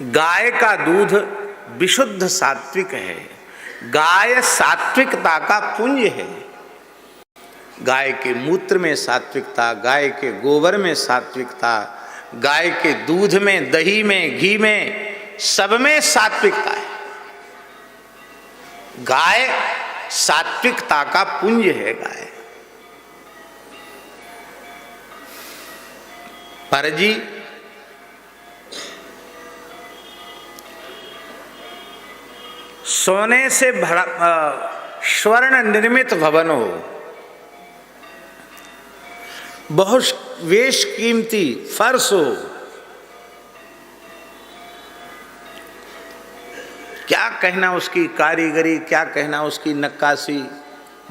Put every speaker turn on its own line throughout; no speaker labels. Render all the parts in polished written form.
गाय का दूध विशुद्ध सात्विक है। गाय सात्विकता का पुंज है। गाय के मूत्र में सात्विकता, गाय के गोबर में सात्विकता, गाय के दूध में, दही में, घी में, सब में सात्विकता है। गाय सात्विकता का पुंज है गाय। पर जी सोने से भरा स्वर्ण निर्मित भवन हो, बहुत वेश कीमती फर्श हो, क्या कहना उसकी कारीगरी, क्या कहना उसकी नक्काशी,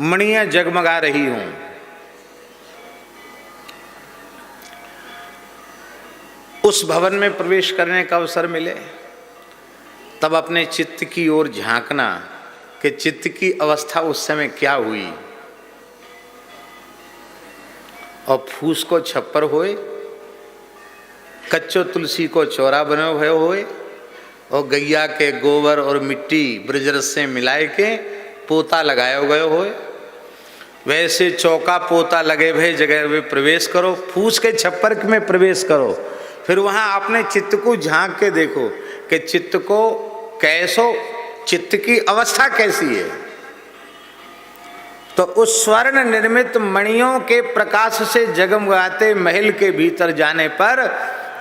मणियां जगमगा रही हों, उस भवन में प्रवेश करने का अवसर मिले, तब अपने चित्त की ओर झांकना कि चित्त की अवस्था उस समय क्या हुई। और फूस को छप्पर होए, कच्चो तुलसी को चौरा बने हुए होए, और गैया के गोबर और मिट्टी ब्रजरस से मिलाए के पोता लगाए गए होए, वैसे चौका पोता लगे हुए जगह में प्रवेश करो, फूस के छप्पर में प्रवेश करो। फिर वहाँ अपने चित्त को झांक के देखो कि चित्त को कैसो, चित्त की अवस्था कैसी है। तो उस स्वर्ण निर्मित मणियों के प्रकाश से जगमगाते महल के भीतर जाने पर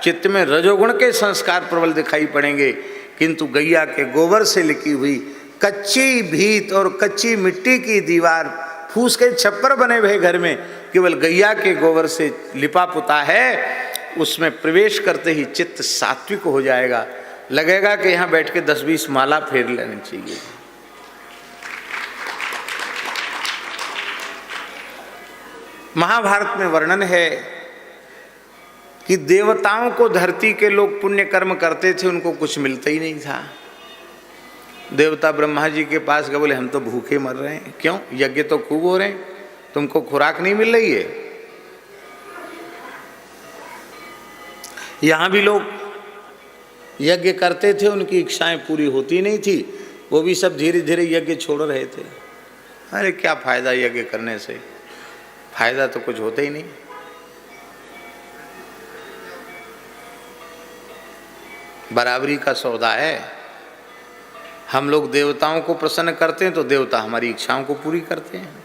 चित्त में रजोगुण के संस्कार प्रबल दिखाई पड़ेंगे, किंतु गैया के गोबर से लिखी हुई कच्ची भीत और कच्ची मिट्टी की दीवार, फूस के छप्पर बने हुए घर में केवल गैया के गोबर से लिपा पुता है, उसमें प्रवेश करते ही चित्त सात्विक हो जाएगा। लगेगा कि यहाँ बैठ के 10-20 माला फेर लेनी चाहिए। महाभारत में वर्णन है कि देवताओं को धरती के लोग पुण्य कर्म करते थे, उनको कुछ मिलता ही नहीं था। देवता ब्रह्मा जी के पास गए, बोले हम तो भूखे मर रहे हैं। क्यों? यज्ञ तो खूब हो रहे हैं, तुमको खुराक नहीं मिल रही है। यहाँ भी लोग यज्ञ करते थे, उनकी इच्छाएं पूरी होती नहीं थी, वो भी सब धीरे धीरे यज्ञ छोड़ रहे थे। अरे क्या फायदा यज्ञ करने से, फायदा तो कुछ होता ही नहीं। बराबरी का सौदा है। हम लोग देवताओं को प्रसन्न करते हैं तो देवता हमारी इच्छाओं को पूरी करते हैं।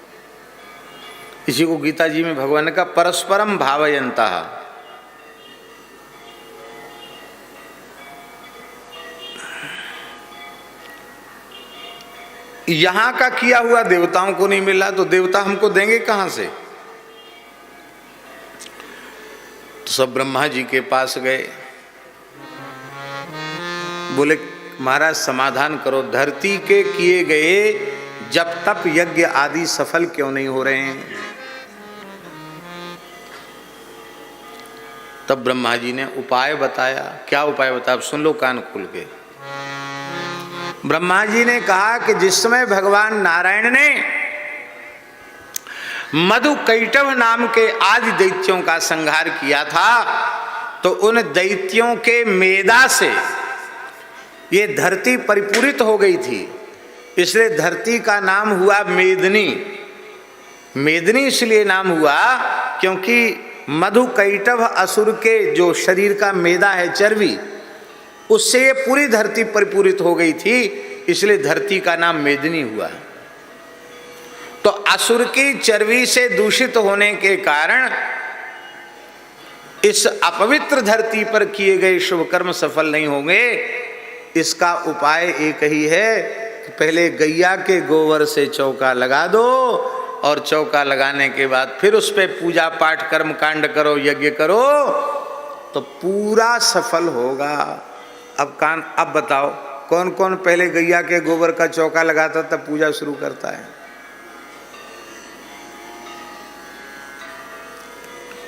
इसी को गीता जी में भगवान का परस्परम भावयन्तः, यहां का किया हुआ देवताओं को नहीं मिला तो देवता हमको देंगे कहां से। तो सब ब्रह्मा जी के पास गए, बोले महाराज समाधान करो, धरती के किए गए जब तप यज्ञ आदि सफल क्यों नहीं हो रहे हैं। तब ब्रह्मा जी ने उपाय बताया। क्या उपाय बताया? सुन लो कान खोल के। ब्रह्मा जी ने कहा कि जिस समय भगवान नारायण ने मधु कैटभ नाम के आदि दैत्यों का संहार किया था, तो उन दैत्यों के मेदा से ये धरती परिपूरित हो गई थी, इसलिए धरती का नाम हुआ मेदिनी। मेदिनी इसलिए नाम हुआ क्योंकि मधु कैटभ असुर के जो शरीर का मेदा है, चर्बी, उससे ये पूरी धरती परिपूरित हो गई थी, इसलिए धरती का नाम मेदिनी हुआ। तो असुर की चर्बी से दूषित होने के कारण इस अपवित्र धरती पर किए गए शुभ कर्म सफल नहीं होंगे। इसका उपाय एक ही है कि पहले गैया के गोबर से चौका लगा दो, और चौका लगाने के बाद फिर उस पर पूजा पाठ कर्म कांड करो, यज्ञ करो, तो पूरा सफल होगा। अब बताओ कौन कौन पहले गैया के गोबर का चौका लगाता तब पूजा शुरू करता है?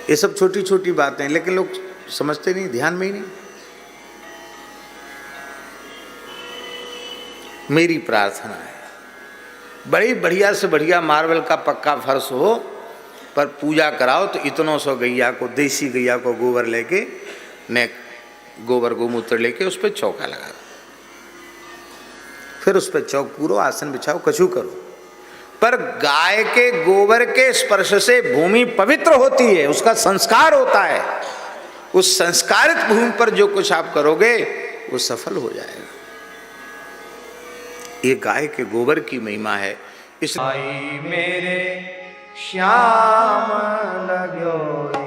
ये सब छोटी छोटी बातें, लेकिन लोग समझते नहीं, ध्यान में ही नहीं। मेरी प्रार्थना है बड़ी बढ़िया से बढ़िया मार्बल का पक्का फर्श हो, पर पूजा कराओ तो इतनों सौ गैया को, देसी गैया को गोबर लेके ने गोबर गोमूत्र लेके उस पर चौका लगा, फिर उस पर चौक पूरो, आसन बिछाओ, कछु करो। पर गाय के गोबर के स्पर्श से भूमि पवित्र होती है, उसका संस्कार होता है। उस संस्कारित भूमि पर जो कुछ आप करोगे वो सफल हो जाएगा। ये गाय के गोबर की महिमा है। इस
मेरे श्याम लगो